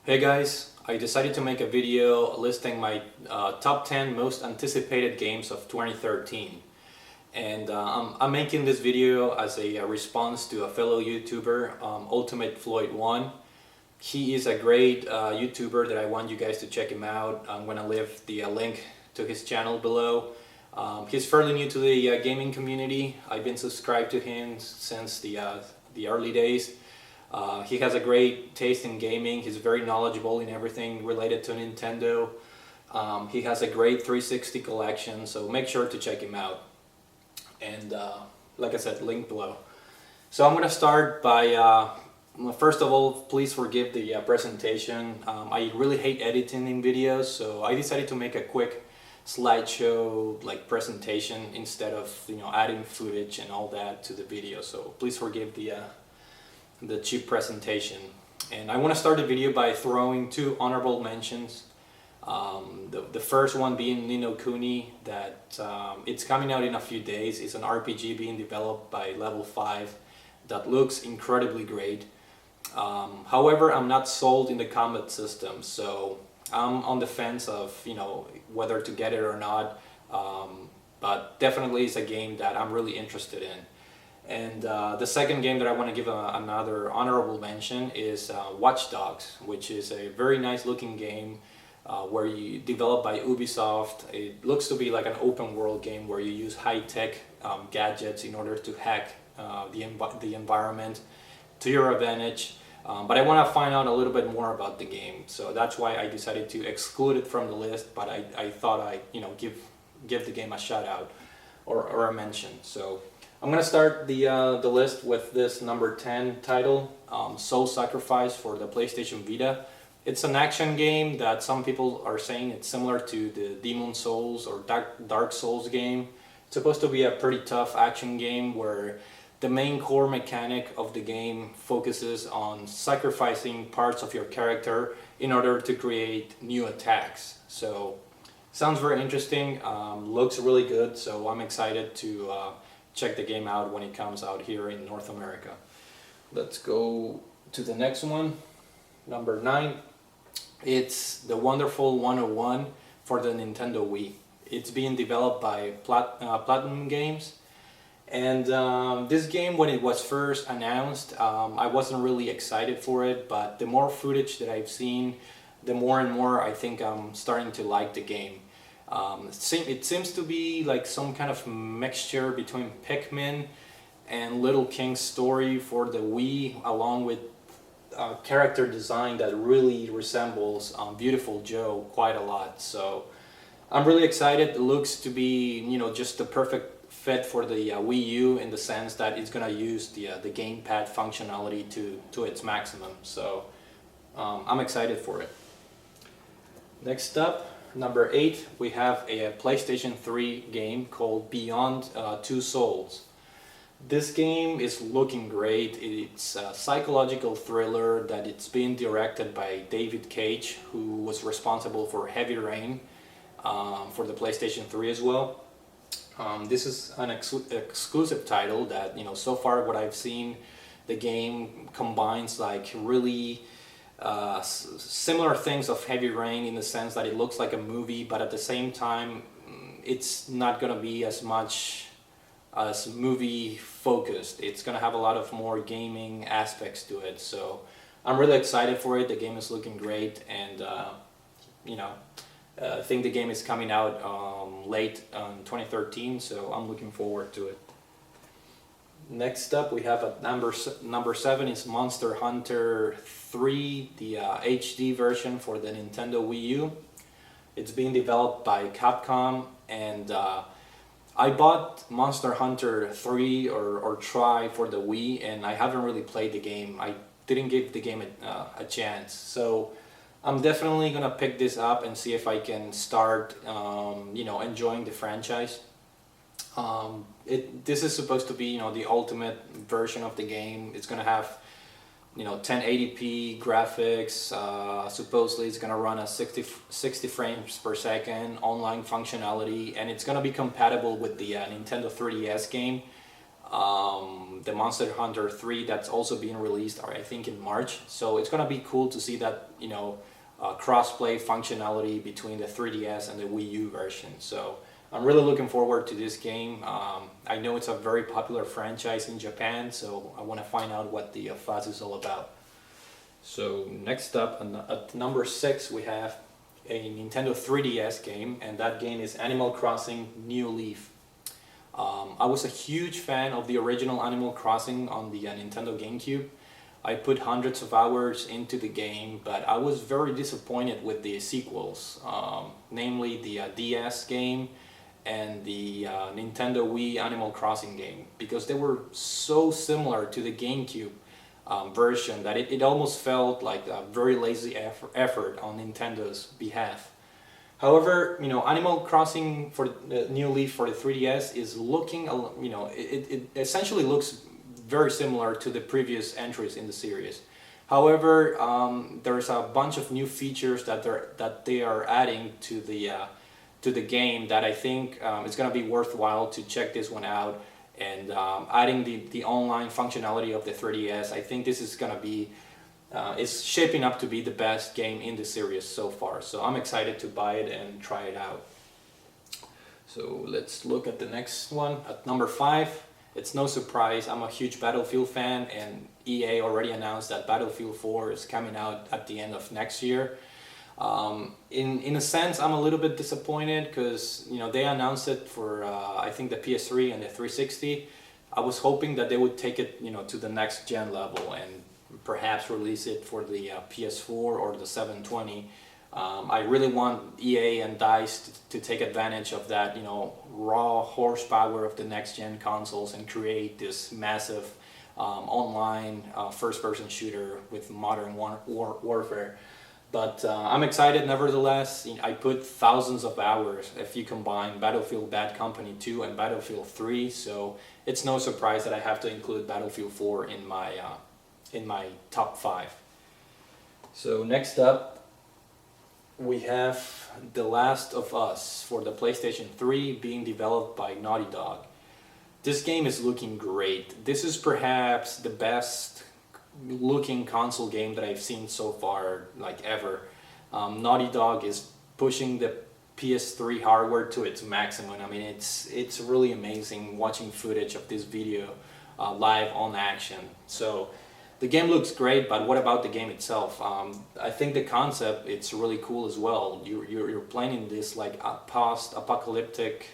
Hey guys, I decided to make a video listing my top 10 most anticipated games of 2013. And I'm making this video as a response to a fellow YouTuber, Ultimate Floyd 1. He is a great YouTuber that I want you guys to check him out. I'm going to leave the link to his channel below. He's fairly new to the gaming community. I've been subscribed to him since the early days. He has a great taste in gaming. He's very knowledgeable in everything related to Nintendo. He has a great 360 collection, so make sure to check him out. And like I said, link below. So I'm going to start by, first of all, please forgive the presentation. I really hate editing in videos, so I decided to make a quick slideshow like presentation instead of adding footage and all that to the video. So please forgive the cheap presentation. And I want to start the video by throwing two honorable mentions. The first one being Ni no Kuni, that it's coming out in a few days. It's an RPG being developed by Level 5 that looks incredibly great. However, I'm not sold in the combat system, so I'm on the fence of whether to get it or not. But definitely it's a game that I'm really interested in. And the second game that I want to give another honorable mention is Watch Dogs, which is a very nice looking game where you developed by Ubisoft. It looks to be like an open world game where you use high-tech gadgets in order to hack the environment to your advantage. But I want to find out a little bit more about the game, so that's why I decided to exclude it from the list. But I thought I'd give the game a shout out or a mention. So I'm going to start the list with this number 10 title, Soul Sacrifice for the PlayStation Vita. It's an action game that some people are saying it's similar to the Demon Souls or Dark Souls game. It's supposed to be a pretty tough action game where the main core mechanic of the game focuses on sacrificing parts of your character in order to create new attacks. So sounds very interesting, looks really good, so I'm excited to check the game out when it comes out here in North America. Let's go to the next one, number 9. It's The Wonderful 101 for the Nintendo Wii. It's being developed by Platinum Games. And this game, when it was first announced, I wasn't really excited for it, but the more footage that I've seen, the more and more I think I'm starting to like the game. It seems to be like some kind of mixture between Pikmin and Little King's Story for the Wii, along with character design that really resembles Beautiful Joe quite a lot. So I'm really excited. It looks to be just the perfect fit for the Wii U, in the sense that it's gonna use the gamepad functionality to its maximum. So I'm excited for it. Next up, number 8, we have a PlayStation 3 game called Beyond Two Souls. This game is looking great. It's a psychological thriller that it's being directed by David Cage, who was responsible for Heavy Rain for the PlayStation 3 as well. This is an exclusive title that, so far what I've seen, the game combines like really similar things of Heavy Rain, in the sense that it looks like a movie, but at the same time it's not going to be as much as movie focused. It's going to have a lot of more gaming aspects to it, so I'm really excited for it. The game is looking great, and I think the game is coming out late 2013, so I'm looking forward to it. Next up, we have at number 7 is Monster Hunter 3, the HD version for the Nintendo Wii U. It's being developed by Capcom, and I bought Monster Hunter 3 or Try for the Wii, and I haven't really played the game. I didn't give the game a chance, so I'm definitely gonna pick this up and see if I can start enjoying the franchise. This is supposed to be the ultimate version of the game. It's gonna have 1080p graphics. Supposedly it's gonna run at 60 frames per second, online functionality, and it's gonna be compatible with the Nintendo 3DS game. the Monster Hunter 3 that's also being released, I think, in March. So it's gonna be cool to see that, cross-play functionality between the 3DS and the Wii U version. So I'm really looking forward to this game. I know it's a very popular franchise in Japan, so I want to find out what the fuss is all about. So next up, at number 6, we have a Nintendo 3DS game, and that game is Animal Crossing New Leaf. I was a huge fan of the original Animal Crossing on the Nintendo GameCube. I put hundreds of hours into the game, but I was very disappointed with the sequels, namely the DS game and the Nintendo Wii Animal Crossing game, because they were so similar to the GameCube version that it almost felt like a very lazy effort on Nintendo's behalf. However, Animal Crossing for the New Leaf for the 3DS is looking, it essentially looks very similar to the previous entries in the series. However, there's a bunch of new features that they are adding to the game that I think it's going to be worthwhile to check this one out. And adding the online functionality of the 3DS, I think this is going to be is shaping up to be the best game in the series so far. So I'm excited to buy it and try it out. So let's look at the next one. At number 5, it's no surprise, I'm a huge Battlefield fan, and EA already announced that Battlefield 4 is coming out at the end of next year. In a sense, I'm a little bit disappointed because they announced it for I think the PS3 and the 360. I was hoping that they would take it to the next gen level and perhaps release it for the PS4 or the 720. I really want EA and DICE to take advantage of that raw horsepower of the next gen consoles and create this massive online first-person shooter with modern warfare. But I'm excited nevertheless. I put thousands of hours if you combine Battlefield Bad Company 2 and Battlefield 3, so it's no surprise that I have to include Battlefield 4 in my top 5. So next up, we have The Last of Us for the PlayStation 3 being developed by Naughty Dog. This game is looking great. This is perhaps the best looking console game that I've seen so far, like ever. Naughty Dog is pushing the PS3 hardware to its maximum. I mean, it's really amazing watching footage of this video live on action. So the game looks great, but what about the game itself? I think the concept, it's really cool as well. You're playing in this like a post-apocalyptic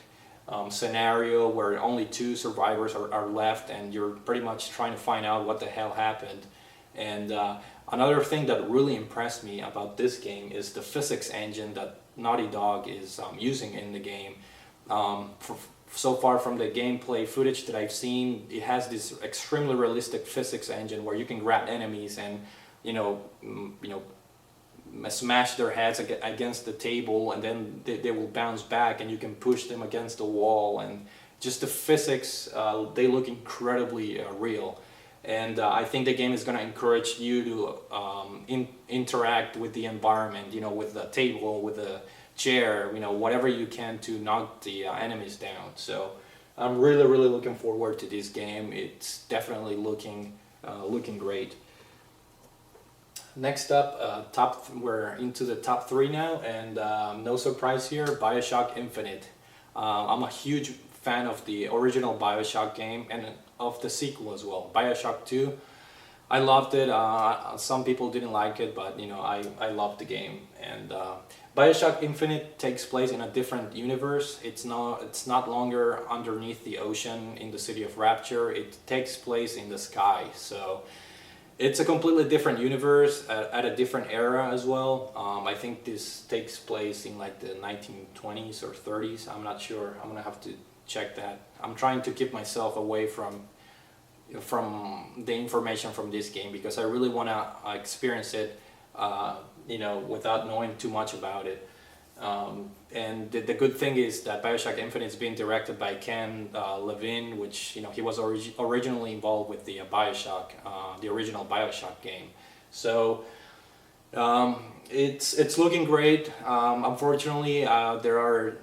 scenario where only 2 survivors are left, and you're pretty much trying to find out what the hell happened. And another thing that really impressed me about this game is the physics engine that Naughty Dog is using in the game. So far from the gameplay footage that I've seen, it has this extremely realistic physics engine where you can grab enemies and smash their heads against the table, and then they will bounce back, and you can push them against the wall, and just the physics, they look incredibly real. And I think the game is going to encourage you to interact with the environment, with the table, with the chair, whatever you can to knock the enemies down. So I'm really looking forward to this game. It's definitely looking great. Next up, we're into the top 3 now, and no surprise here, BioShock Infinite. I'm a huge fan of the original BioShock game and of the sequel as well, BioShock 2. I loved it. Some people didn't like it, but I loved the game. And BioShock Infinite takes place in a different universe. It's not longer underneath the ocean in the city of Rapture. It takes place in the sky. So it's a completely different universe at a different era as well. I think this takes place in like the 1920s or 30s. I'm not sure. I'm gonna have to check that. I'm trying to keep myself away from the information from this game because I really want to experience it, without knowing too much about it. And the good thing is that BioShock Infinite is being directed by Ken Levine, which he was originally involved with the BioShock, the original BioShock game. So it's looking great. Unfortunately, there are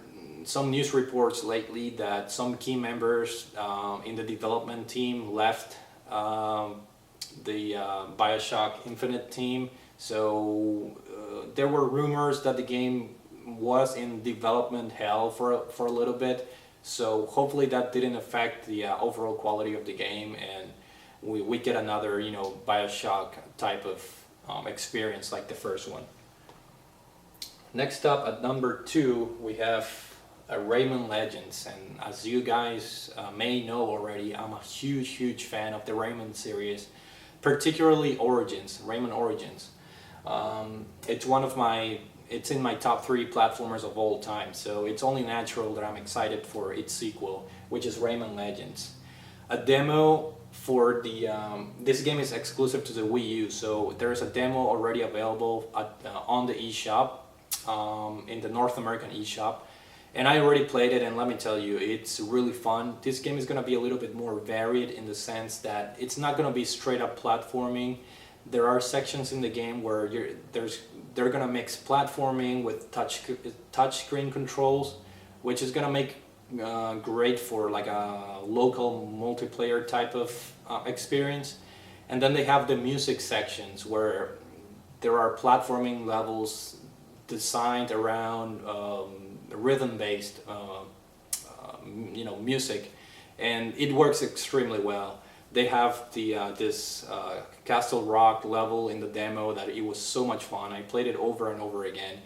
some news reports lately that some key members in the development team left the BioShock Infinite team. So there were rumors that the game was in development hell for a little bit. So hopefully that didn't affect the overall quality of the game, and we get another, you know, BioShock type of experience like the first one. Next up at number 2 we have Rayman Legends, and as you guys may know already, I'm a huge fan of the Rayman series, particularly Origins, Rayman Origins. It's in my top 3 platformers of all time, so it's only natural that I'm excited for its sequel, which is Rayman Legends. A demo for the this game is exclusive to the Wii U, so there's a demo already available on the eShop, in the North American eShop, and I already played it, and let me tell you, it's really fun. This game is going to be a little bit more varied in the sense that it's not going to be straight up platforming. There are sections in the game where they're going to mix platforming with touch screen controls, which is going to make great for like a local multiplayer type of experience. And then they have the music sections where there are platforming levels designed around rhythm-based you know, music, and it works extremely well. They have the this Castle Rock level in the demo that it was so much fun. I played it over and over again,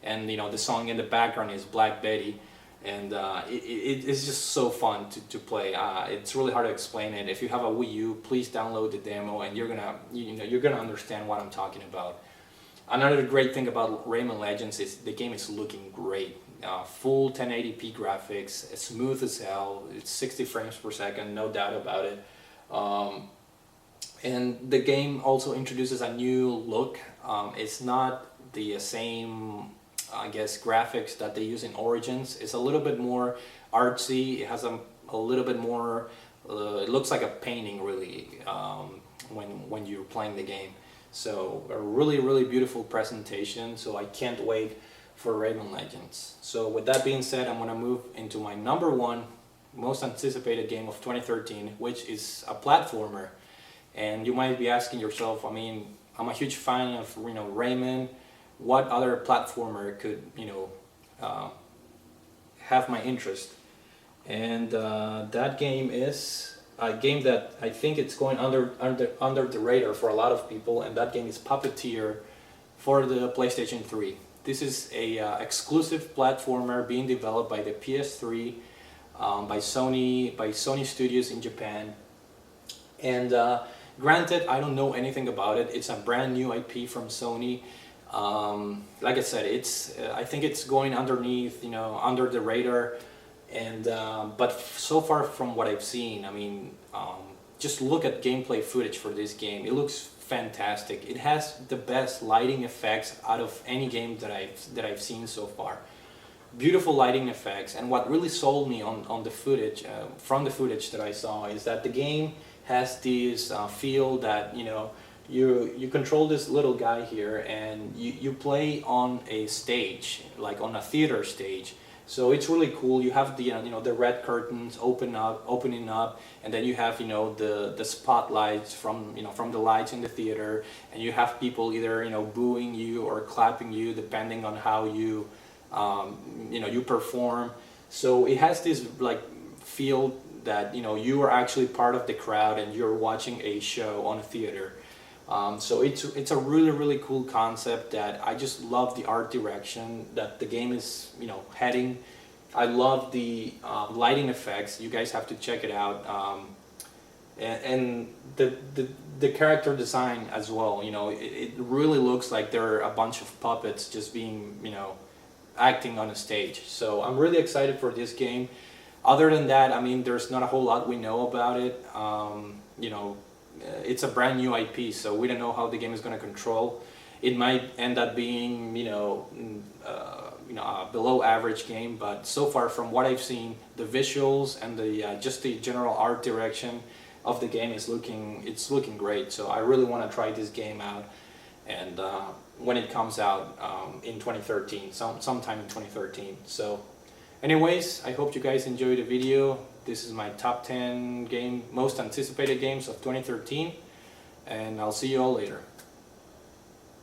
and you know, the song in the background is Black Betty, and it's just so fun to play. It's really hard to explain it. If you have a Wii U, please download the demo, and you're gonna understand what I'm talking about. Another great thing about Rayman Legends is the game is looking great. Full 1080p graphics, smooth as hell. It's 60 frames per second, no doubt about it. And the game also introduces a new look. It's not the same, I guess, graphics that they use in Origins. It's a little bit more artsy. It has a little bit more, it looks like a painting really, when you're playing the game. So a really beautiful presentation, so I can't wait for Rayman Legends. So with that being said, I'm gonna move into my number 1 most anticipated game of 2013, which is a platformer. And you might be asking yourself, I mean, I'm a huge fan of, you know, Rayman. What other platformer could, you know, have my interest? And that game is a game that I think it's going under the radar for a lot of people, and that game is Puppeteer for the PlayStation 3. This is a exclusive platformer being developed by the PS3, by Sony Studios in Japan. And granted, I don't know anything about it. It's a brand new IP from Sony. Like I said, I think it's going underneath, you know, under the radar. And but so far from what I've seen, I mean, just look at gameplay footage for this game. It looks fantastic. It has the best lighting effects out of any game that I've seen so far. Beautiful lighting effects, and what really sold me on the footage, from the footage that I saw, is that the game has this feel that, you know, you control this little guy here, and you play on a stage, like on a theater stage. So it's really cool. You have the you know, the red curtains opening up, and then you have, you know, the spotlights from, you know, from the lights in the theater, and you have people either, you know, booing you or clapping you depending on how you you know, you perform. So it has this like feel that, you know, you are actually part of the crowd and you're watching a show on a theater. So it's a really cool concept that I just love the art direction that the game is, you know, heading. I love the lighting effects. You guys have to check it out. And the character design as well. You know, it really looks like there are a bunch of puppets just being, you know, acting on a stage. So I'm really excited for this game. Other than that, I mean, there's not a whole lot we know about it. You know, it's a brand new IP, so we don't know how the game is going to control. It might end up being, you know, a below average game, but so far from what I've seen, the visuals and the just the general art direction of the game is looking great. So I really want to try this game out, and when it comes out in 2013, sometime in 2013. So Anyways, I hope you guys enjoyed the video. This is my top 10 most anticipated games of 2013, and I'll see you all later.